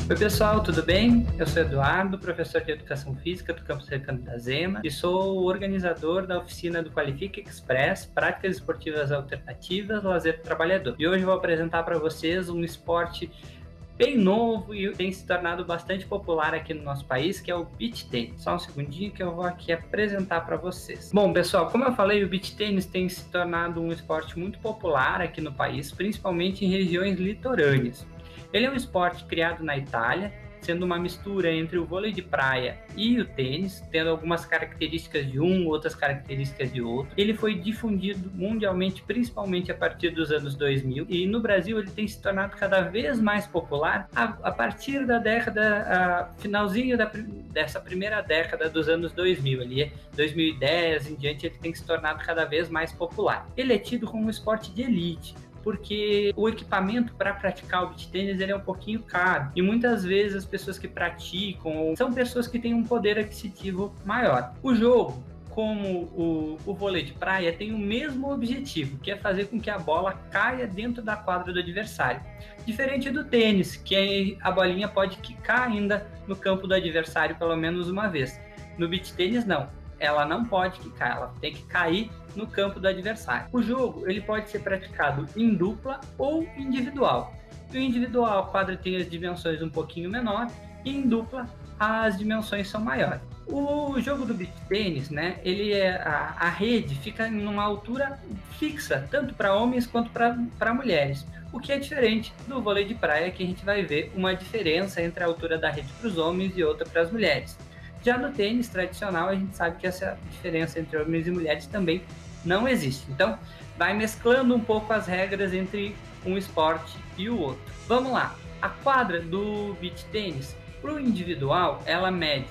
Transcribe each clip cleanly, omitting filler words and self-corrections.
Oi pessoal, tudo bem? Eu sou Eduardo, professor de Educação Física do Campus Recanto da Zema e sou o organizador da oficina do Qualifique Express, Práticas Esportivas Alternativas, Lazer do Trabalhador. E hoje eu vou apresentar para vocês um esporte bem novo e tem se tornado bastante popular aqui no nosso país, que é o beach tennis. Só um segundinho que eu vou aqui apresentar para vocês. Bom, pessoal, como eu falei, o beach tennis tem se tornado um esporte muito popular aqui no país, principalmente em regiões litorâneas. Ele é um esporte criado na Itália, sendo uma mistura entre o vôlei de praia e o tênis, tendo algumas características de um, outras características de outro. Ele foi difundido mundialmente, principalmente a partir dos anos 2000, e no Brasil ele tem se tornado cada vez mais popular a partir da década, finalzinho dessa primeira década dos anos 2000, ali 2010 em diante, ele tem se tornado cada vez mais popular. Ele é tido como um esporte de elite, porque o equipamento para praticar o beach tennis ele é um pouquinho caro e muitas vezes as pessoas que praticam são pessoas que têm um poder aquisitivo maior. O jogo, como o vôlei de praia, tem o mesmo objetivo, que é fazer com que a bola caia dentro da quadra do adversário. Diferente do tênis, que a bolinha pode quicar ainda no campo do adversário pelo menos uma vez. No beach tennis não, ela não pode quicar, ela tem que cair no campo do adversário. O jogo ele pode ser praticado em dupla ou individual. No individual, a quadra tem as dimensões um pouquinho menor e em dupla as dimensões são maiores. O jogo do beach tennis, né, a rede fica em uma altura fixa, tanto para homens quanto para mulheres, o que é diferente do vôlei de praia, que a gente vai ver uma diferença entre a altura da rede para os homens e outra para as mulheres. Já no tênis tradicional, a gente sabe que essa diferença entre homens e mulheres também não existe. Então, vai mesclando um pouco as regras entre um esporte e o outro. Vamos lá. A quadra do beach tênis, para o individual, ela mede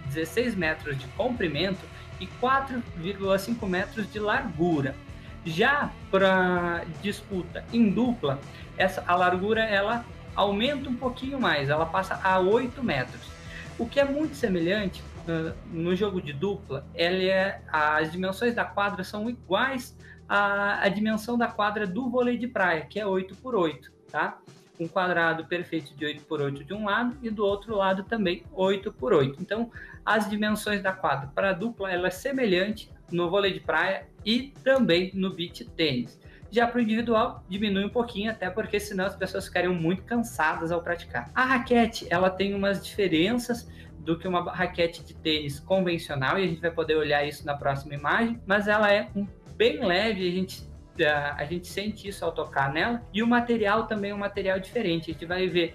16 metros de comprimento e 4,5 metros de largura. Já para disputa em dupla, a largura ela aumenta um pouquinho mais, ela passa a 8 metros. O que é muito semelhante no jogo de dupla, as dimensões da quadra são iguais à dimensão da quadra do vôlei de praia, que é 8x8, tá? Um quadrado perfeito de 8x8 de um lado e do outro lado também 8x8. Então, as dimensões da quadra para a dupla ela é semelhante no vôlei de praia e também no beach tênis. Já para o individual, diminui um pouquinho, até porque senão as pessoas ficariam muito cansadas ao praticar. A raquete, ela tem umas diferenças do que uma raquete de tênis convencional, e a gente vai poder olhar isso na próxima imagem, mas ela é bem leve, a gente sente isso ao tocar nela, e o material também é um material diferente. A gente vai ver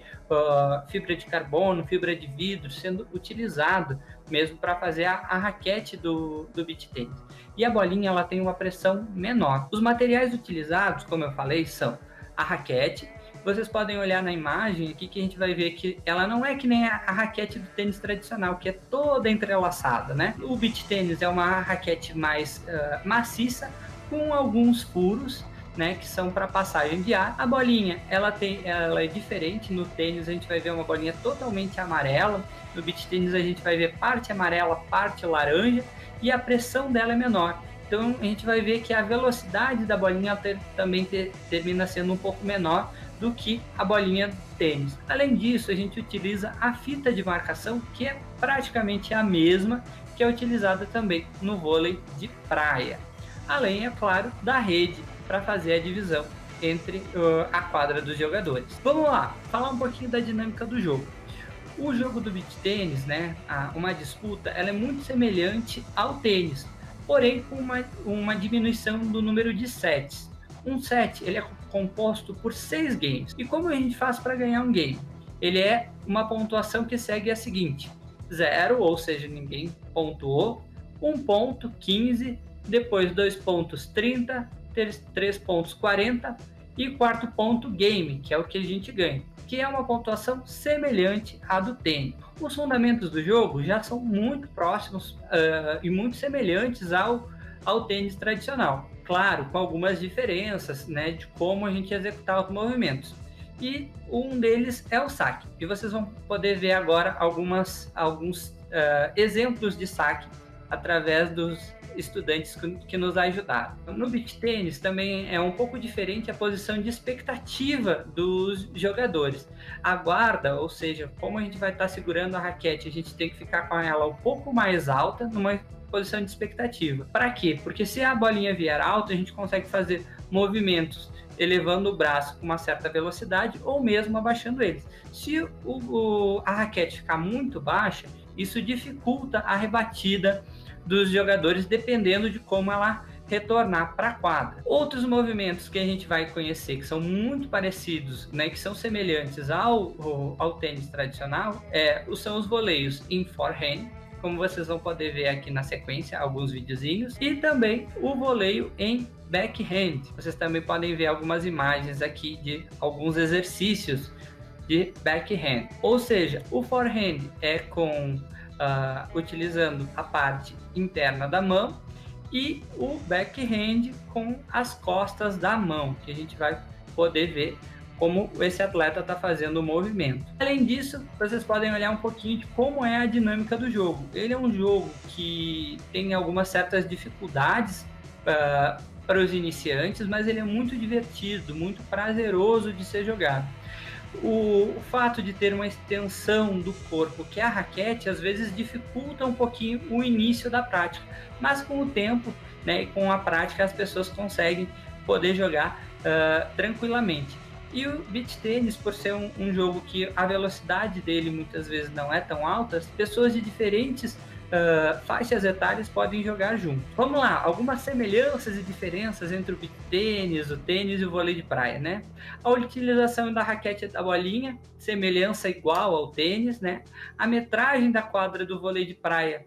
fibra de carbono, fibra de vidro sendo utilizado mesmo para fazer a raquete do beach tennis. E a bolinha ela tem uma pressão menor. Os materiais utilizados, como eu falei, são a raquete. Vocês podem olhar na imagem aqui que a gente vai ver que ela não é que nem a raquete do tênis tradicional, que é toda entrelaçada, né? O beach tennis é uma raquete mais maciça, com alguns furos, né, que são para passagem de ar. A bolinha, ela é diferente. No tênis a gente vai ver uma bolinha totalmente amarela, no beach tênis a gente vai ver parte amarela, parte laranja, e a pressão dela é menor. Então a gente vai ver que a velocidade da bolinha também termina sendo um pouco menor do que a bolinha do tênis. Além disso, a gente utiliza a fita de marcação, que é praticamente a mesma que é utilizada também no vôlei de praia. Além, é claro, da rede para fazer a divisão entre a quadra dos jogadores. Vamos lá, falar um pouquinho da dinâmica do jogo. O jogo do beach tênis, né, uma disputa, ela é muito semelhante ao tênis, porém com uma diminuição do número de sets. Um set ele é composto por 6 games. E como a gente faz para ganhar um game? Ele é uma pontuação que segue a seguinte: 0, ou seja, ninguém pontuou, 1 ponto, 15, depois 2 pontos, 30, 3 pontos, 40 e quarto ponto, game, que é o que a gente ganha, que é uma pontuação semelhante à do tênis. Os fundamentos do jogo já são muito próximos e muito semelhantes ao tênis tradicional. Claro, com algumas diferenças, né, de como a gente executar os movimentos. E um deles é o saque. E vocês vão poder ver agora alguns exemplos de saque através estudantes que nos ajudaram. No beach tênis também é um pouco diferente a posição de expectativa dos jogadores. A guarda, ou seja, como a gente vai estar segurando a raquete, a gente tem que ficar com ela um pouco mais alta, numa posição de expectativa. Para quê? Porque se a bolinha vier alta, a gente consegue fazer movimentos elevando o braço com uma certa velocidade ou mesmo abaixando eles. Se a raquete ficar muito baixa, isso dificulta a rebatida dos jogadores, dependendo de como ela retornar para a quadra. Outros movimentos que a gente vai conhecer, que são muito parecidos, né, que são semelhantes ao tênis tradicional, são os voleios em forehand, como vocês vão poder ver aqui na sequência, alguns videozinhos, e também o voleio em backhand. Vocês também podem ver algumas imagens aqui de alguns exercícios de backhand. Ou seja, o forehand é utilizando a parte interna da mão, e o backhand com as costas da mão, que a gente vai poder ver como esse atleta está fazendo o movimento. Além disso, vocês podem olhar um pouquinho de como é a dinâmica do jogo. Ele é um jogo que tem algumas certas dificuldades para os iniciantes, mas ele é muito divertido, muito prazeroso de ser jogado. O fato de ter uma extensão do corpo, que é a raquete, às vezes dificulta um pouquinho o início da prática, mas com o tempo, né, e com a prática, as pessoas conseguem poder jogar tranquilamente. E o beach tênis, por ser um jogo que a velocidade dele muitas vezes não é tão alta, as pessoas de diferentes faixas etárias podem jogar junto. Vamos lá, algumas semelhanças e diferenças entre o beach tênis, o tênis e o vôlei de praia, né? A utilização da raquete e da bolinha, semelhança igual ao tênis, né? A metragem da quadra do vôlei de praia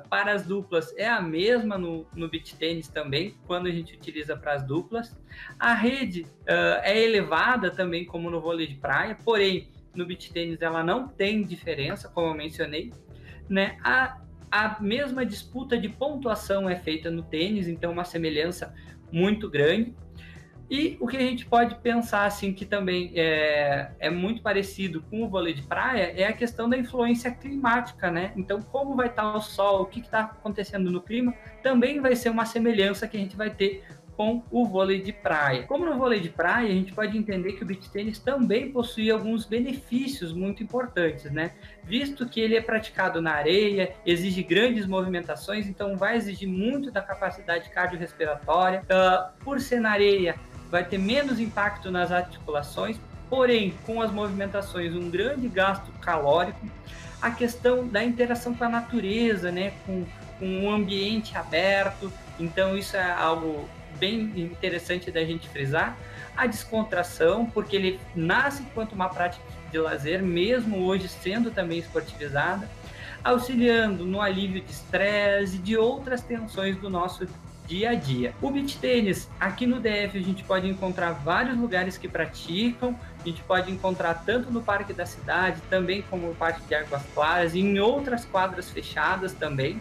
para as duplas é a mesma no beach tênis também, quando a gente utiliza para as duplas. A rede é elevada também como no vôlei de praia, porém no beach tênis ela não tem diferença, como eu mencionei, né? A mesma disputa de pontuação é feita no tênis, então uma semelhança muito grande. E o que a gente pode pensar, assim, que também é muito parecido com o vôlei de praia, é a questão da influência climática, né? Então, como vai estar o sol, o que está acontecendo no clima, também vai ser uma semelhança que a gente vai ter com o vôlei de praia. Como no vôlei de praia, a gente pode entender que o beach tênis também possui alguns benefícios muito importantes, né? Visto que ele é praticado na areia, exige grandes movimentações, então vai exigir muito da capacidade cardiorrespiratória. Por ser na areia, vai ter menos impacto nas articulações, porém, com as movimentações, um grande gasto calórico. A questão da interação com a natureza, né? Com um ambiente aberto, então isso é algo bem interessante da gente frisar. A descontração, porque ele nasce enquanto uma prática de lazer, mesmo hoje sendo também esportivizada, auxiliando no alívio de estresse e de outras tensões do nosso dia a dia. O beach tênis, aqui no DF, a gente pode encontrar vários lugares que praticam, a gente pode encontrar tanto no Parque da Cidade, também como no Parque de Águas Claras, e em outras quadras fechadas também.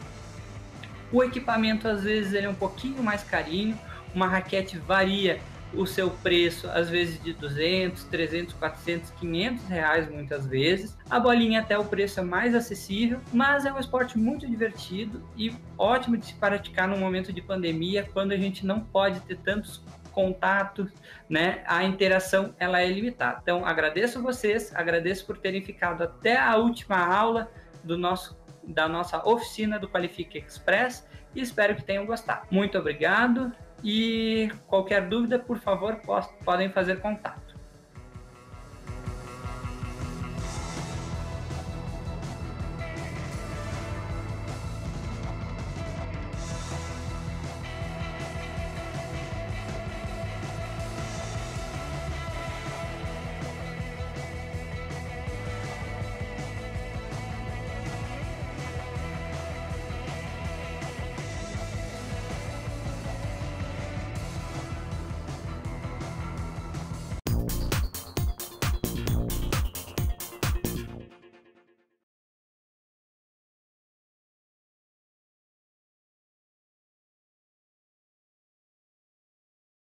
O equipamento, às vezes, ele é um pouquinho mais carinho, uma raquete varia o seu preço, às vezes de 200, 300, 400, 500 reais muitas vezes. A bolinha até o preço é mais acessível, mas é um esporte muito divertido e ótimo de se praticar no momento de pandemia, quando a gente não pode ter tantos contatos, né? A interação ela é limitada. Então, agradeço vocês, agradeço por terem ficado até a última aula da nossa oficina do Qualifique Express e espero que tenham gostado. Muito obrigado. E qualquer dúvida, por favor, podem fazer contato.